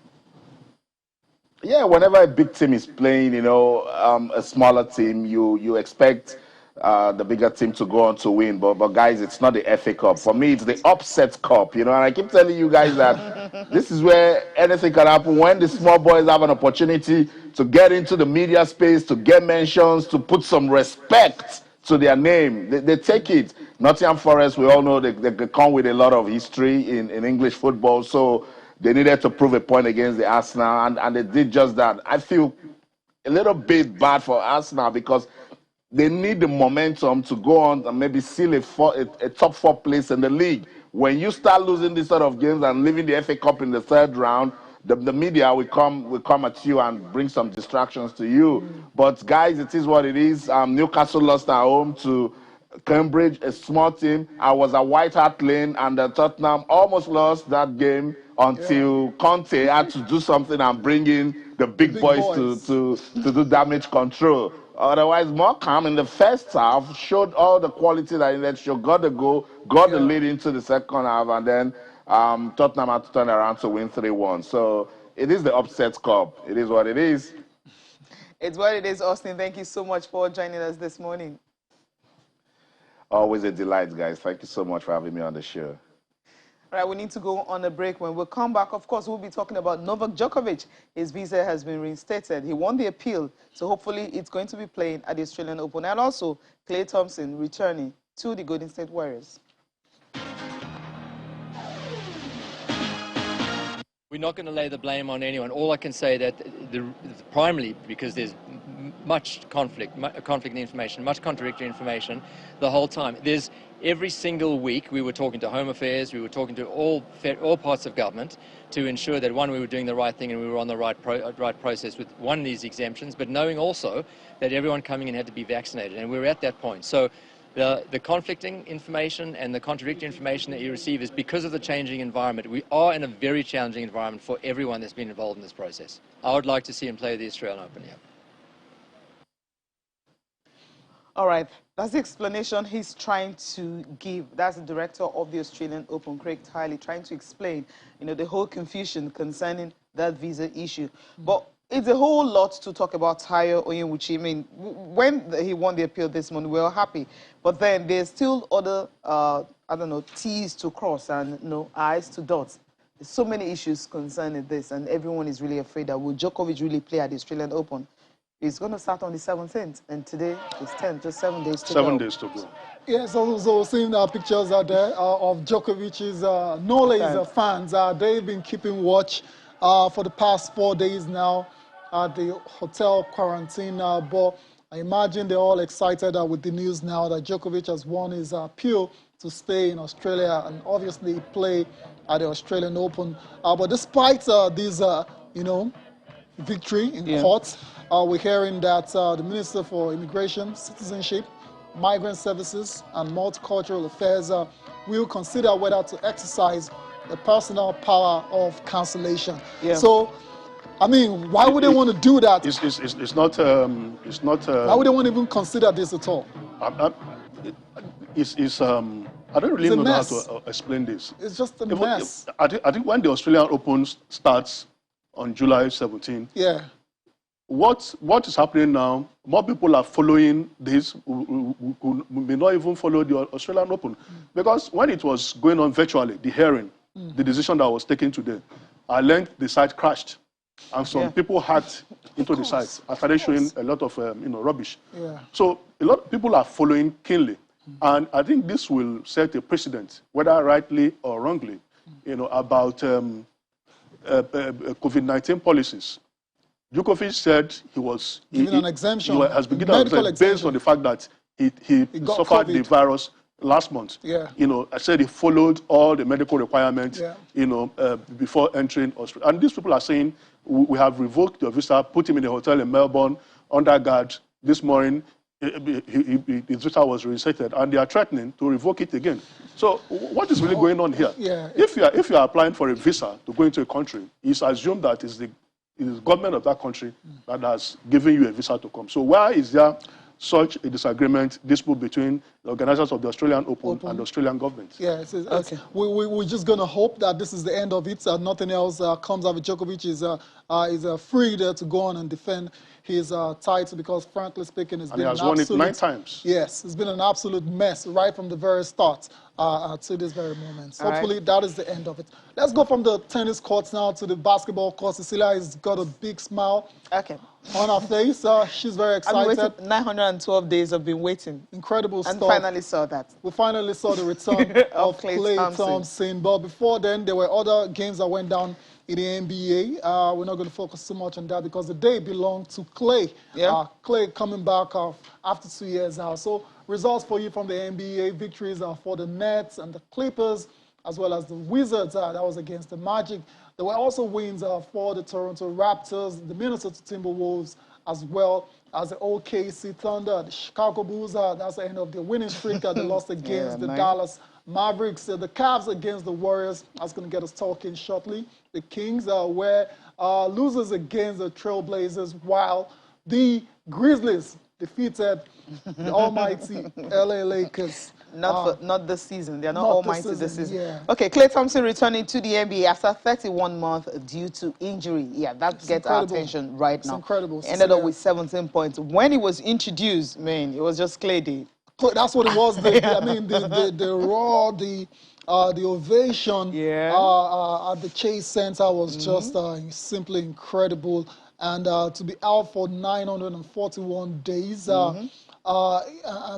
S5: Yeah, whenever a big team is playing, a smaller team, you expect the bigger team to go on to win. But guys, it's not the FA Cup. For me, it's the upset cup, and I keep telling you guys that this is where anything can happen when the small boys have an opportunity to get into the media space, to get mentions, to put some respect to their name. They take it. Nottingham Forest, we all know they come with a lot of history in English football, so they needed to prove a point against the Arsenal, and they did just that. I feel a little bit bad for Arsenal because they need the momentum to go on and maybe seal a top 4 place in the league. When you start losing these sort of games and leaving the FA Cup in the 3rd round, the media will come at you and bring some distractions to you. But guys, it is what it is. Newcastle lost at home to Cambridge, a small team. I was at White Hart Lane, and Tottenham almost lost that game until Conte had to do something and bring in the big boys. To do damage control. Otherwise, Morecambe in the first half showed all the quality that he needed to show, got the goal, got the lead into the second half, and then Tottenham had to turn around to win 3-1. So it is the upset cup. It is what it is.
S1: It's what it is, Austin. Thank you so much for joining us this morning.
S5: Always a delight, guys. Thank you so much for having me on the show.
S1: All right, we need to go on a break. When we come back, of course, we'll be talking about Novak Djokovic. His visa has been reinstated. He won the appeal, so hopefully it's going to be playing at the Australian Open. And also, Klay Thompson returning to the Golden State Warriors.
S8: We're not going to lay the blame on anyone. All I can say that primarily because there's much conflict in information, much contradictory information the whole time. There's every single week we were talking to Home Affairs, we were talking to all parts of government to ensure that, one, we were doing the right thing and we were on the right process with one of these exemptions, but knowing also that everyone coming in had to be vaccinated, and we were at that point. So the conflicting information and the contradictory information that you receive is because of the changing environment. We are in a very challenging environment for everyone that's been involved in this process. I would like to see him play the Australian Open, yeah.
S1: All right, that's the explanation he's trying to give. That's the director of the Australian Open, Craig Tiley, trying to explain, the whole confusion concerning that visa issue. But it's a whole lot to talk about Tayo Onyewuchi. I mean, when he won the appeal this morning, we were happy. But then there's still other, T's to cross and, I's to dot. There's so many issues concerning this, and everyone is really afraid that will Djokovic really play at the Australian Open? It's going to start on the 17th, and today is 10th, just 7 days to go.
S3: 7 days to go.
S2: Yes, also seeing pictures out there of Djokovic's Nole's fans. They've been keeping watch for the past 4 days now at the hotel quarantine. But I imagine they're all excited with the news now that Djokovic has won his appeal to stay in Australia and obviously play at the Australian Open. But despite this, victory in court, we're hearing that the Minister for Immigration, Citizenship, Migrant Services and Multicultural Affairs will consider whether to exercise the personal power of cancellation. So, I mean, why would they want to do that?
S3: It's not.
S2: Why would they want to even consider this at all?
S3: I don't really know how to explain this.
S2: It's just a mess.
S3: I think when the Australian Open starts on July 17, what is happening now, more people are following this who may not even follow the Australian Open. Because when it was going on virtually, the hearing, the decision that was taken today, I learned the site crashed. And some people hacked into the site and started showing a lot of rubbish. So a lot of people are following keenly. And I think this will set a precedent, whether rightly or wrongly, about COVID-19 policies. Djokovic said he was
S2: given an exemption.
S3: He has been given an exemption based on the fact that he suffered the virus last month. I said he followed all the medical requirements. Before entering Australia. And these people are saying we have revoked your visa, put him in a hotel in Melbourne under guard. This morning, his visa was reinstated, and they are threatening to revoke it again. So what is really going on here? If you are applying for a visa to go into a country, it's assumed that it is the government of that country that has given you a visa to come. So why is there such a dispute between the organizers of the Australian Open and the Australian government?
S2: We're just going to hope that this is the end of it. Nothing else comes out of Djokovic. Is free to go on and defend his title, because frankly speaking, it's been an absolute...
S3: And he has won it 9 times.
S2: Yes, it's been an absolute mess right from the very start to this very moment. So hopefully that is the end of it. Let's go from the tennis courts now to the basketball court. Cecilia has got a big smile on her face. She's very excited.
S1: 912 days I've been waiting.
S2: Incredible stuff.
S1: And finally saw that.
S2: We finally saw the return of Klay Thompson. But before then, there were other games that went down in the NBA. We're not going to focus too much on that because the day belonged to Klay. Klay coming back after 2 years now. So results for you from the NBA. Victories for the Nets and the Clippers, as well as the Wizards. That was against the Magic. There were also wins for the Toronto Raptors, the Minnesota Timberwolves, as well as the OKC Thunder, the Chicago Bulls. That's the end of their winning streak. They lost against the Dallas Mavericks. The Cavs against the Warriors. That's going to get us talking shortly. The Kings were losers against the Trailblazers, while the Grizzlies defeated the almighty LA Lakers.
S1: Not this season. They're not almighty this season. Okay, Klay Thompson returning to the NBA after 31 months due to injury. That gets our attention right now.
S2: Incredible.
S1: Ended up with 17 points. When he was introduced, man, it was just Klay Day.
S2: That's what it was. The roar, the ovation at the Chase Center was just simply incredible. And to be out for 941 days,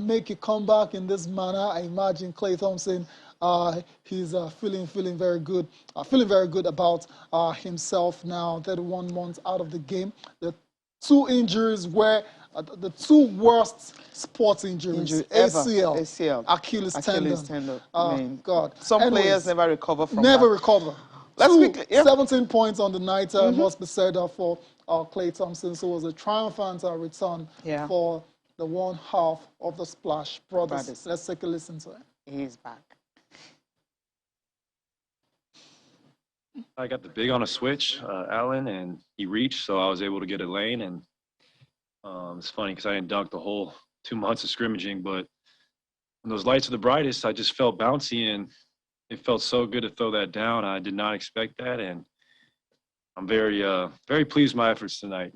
S2: make a comeback in this manner, I imagine Klay Thompson, he's feeling very good. Feeling very good about himself now. 31 months out of the game. The 2 injuries were the 2 worst sports injuries. ACL, Achilles tendon. God.
S1: Some players never recover from
S2: Never
S1: that.
S2: recover. 17 points on the night, must be said for Klay Thompson. So it was a triumphant return for the one half of the Splash Brothers. Let's take a listen to it.
S1: He's back.
S9: I got the big on a switch, Allen, and he reached, so I was able to get a lane. And it's funny because I didn't dunk the whole 2 months of scrimmaging, but when those lights are the brightest, I just felt bouncy, and it felt so good to throw that down. I did not expect that, and I'm very pleased with my efforts tonight.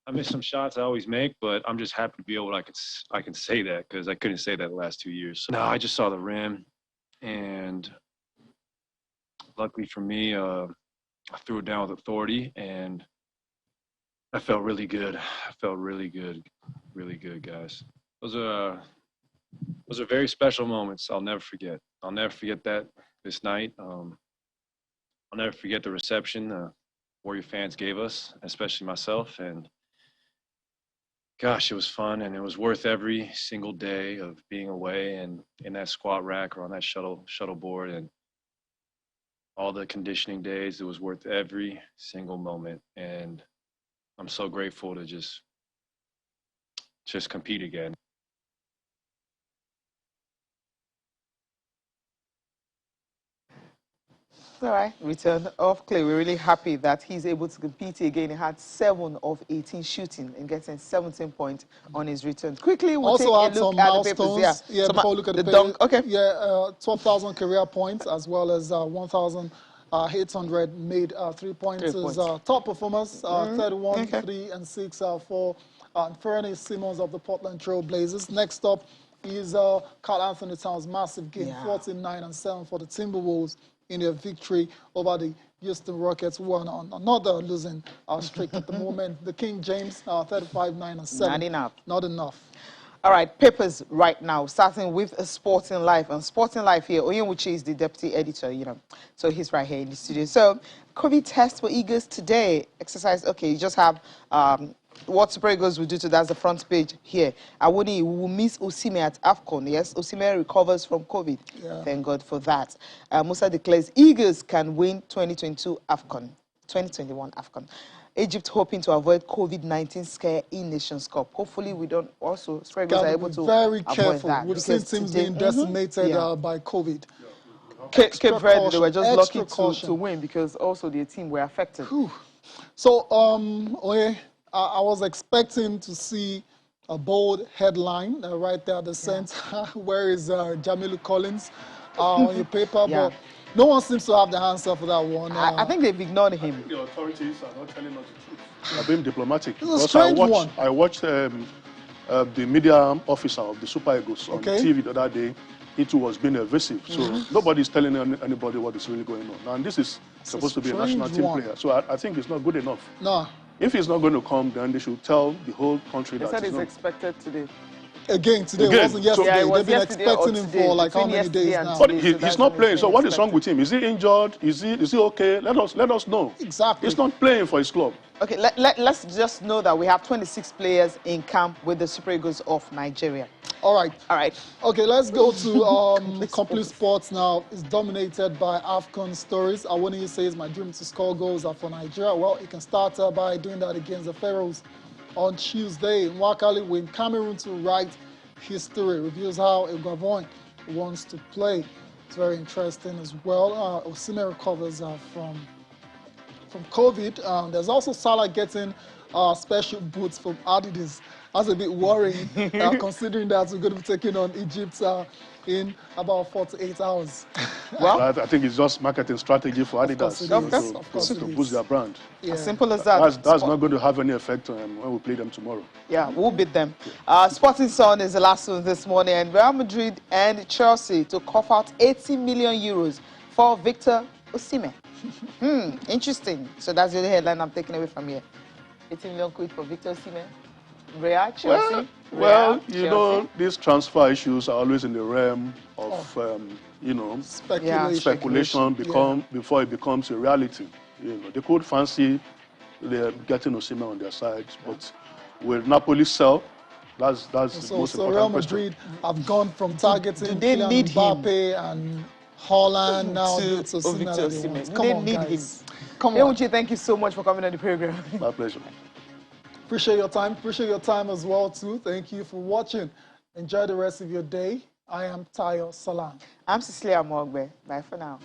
S9: I missed some shots I always make, but I'm just happy to be able I can say that because I couldn't say that the last 2 years. So, no, I just saw the rim, and luckily for me, I threw it down with authority, and I felt really good. I felt really good, guys. Those are very special moments I'll never forget. I'll never forget that this night. I'll never forget the reception Warrior fans gave us, especially myself. And gosh, it was fun, and it was worth every single day of being away and in that squat rack or on that shuttle board, and all the conditioning days. It was worth every single moment, and I'm so grateful to just compete again.
S1: All right, return of Klay. We're really happy that he's able to compete again. He had 7 of 18 shooting and getting 17 points on his return. Quickly, we'll
S2: also
S1: take a look at the papers.
S2: Yeah, before we look at the
S1: dunk. Okay.
S2: Yeah, 12,000 career points as well as 1,800 made 3-pointers. Top performers, 31, 3 and 6 for Fernie Simmons of the Portland Trail Blazers. Next up is Karl Anthony Towns' massive game, 49 and 7 for the Timberwolves in their victory over the Houston Rockets, who are on another losing streak at the moment. The King James, 35, 9 and 7.
S1: Not enough.
S2: Not enough.
S1: All right, papers right now, starting with Sporting Life. And Sporting Life here, Oyewuchi is the deputy editor, you know, so he's right here in the studio. So, COVID test for Eagles today. Exercise, okay, you just have what Super Eagles will do to that's the front page here. Awoni will miss Osimhen at AFCON. Yes, Osimhen recovers from COVID. Yeah. Thank God for that. Musa declares Eagles can win 2022 AFCON, 2021 AFCON. Egypt hoping to avoid COVID-19 scare in Nations Cup. Hopefully, we don't also Super Eagles are able to
S2: very
S1: avoid
S2: careful.
S1: that.
S2: We've seen teams being decimated by COVID.
S1: Cape Verde, they were just lucky to win because also their team were affected.
S2: Whew. So, I was expecting to see a bold headline right there at the center. Where is Jamilu Collins on your paper? But no one seems to have the answer for that one.
S1: I think they've ignored him.
S3: The authorities are not telling us the truth. They're being diplomatic.
S2: It's a strange one.
S3: I watched the media officer of the Super Eagles on TV the other day. It was being evasive. So nobody's telling anybody what is really going on. And this is supposed to be a national team player. So I think it's not good enough.
S2: No.
S3: If he's not going to come, then they should tell the whole country that
S1: they said it's expected today.
S2: Again, today it wasn't yesterday.
S1: Yeah, it was
S2: They've been expecting him for like how many days now?
S3: But he's not playing. So what is wrong with him? Is he injured? Is he okay? Let us know.
S2: Exactly.
S3: He's not playing for his club.
S1: Okay, let's just know that we have 26 players in camp with the Super Eagles of Nigeria.
S2: All right.
S1: All right.
S2: Okay, let's go to Complete Sports now. It's dominated by AFCON stories. I want to say my dream to score goals for Nigeria. Well, you can start by doing that against the Pharaohs on Tuesday. Nwakali win Cameroon to write history. Reviews how Iguavoin wants to play. It's very interesting as well. Osimhen recovers from COVID. There's also Salah getting special boots from Adidas. That's a bit worrying, considering that we're going to be taking on Egypt in about 48 hours.
S3: Well, I think it's just marketing strategy for Adidas to boost their brand.
S1: Yeah. As simple as that.
S3: That's not going to have any effect on when we play them tomorrow.
S1: Yeah, we'll beat them. Sporting Sun is the last one this morning, and Real Madrid and Chelsea to cough out 80 million euros for Victor Osimhen. Interesting. So that's the headline I'm taking away from here. 80 million quid for Victor Osimhen. Real, Chelsea.
S3: Well, you know, these transfer issues are always in the realm of, speculation before it becomes a reality. You know, they could fancy they're getting Osimhen on their side, but will Napoli sell? That's the most important
S2: So Real Madrid have gone from targeting
S1: Kylian
S2: Mbappe and Holland now
S1: to
S2: Victor
S1: Osimhen.
S2: Come on,
S1: need
S2: guys.
S1: him. Come on. Uche, thank you so much for coming on the program.
S3: My pleasure.
S2: Appreciate your time. Appreciate your time as well, too. Thank you for watching. Enjoy the rest of your day. I am Tayo Salam.
S1: I'm Cecilia Mogbe. Bye for now.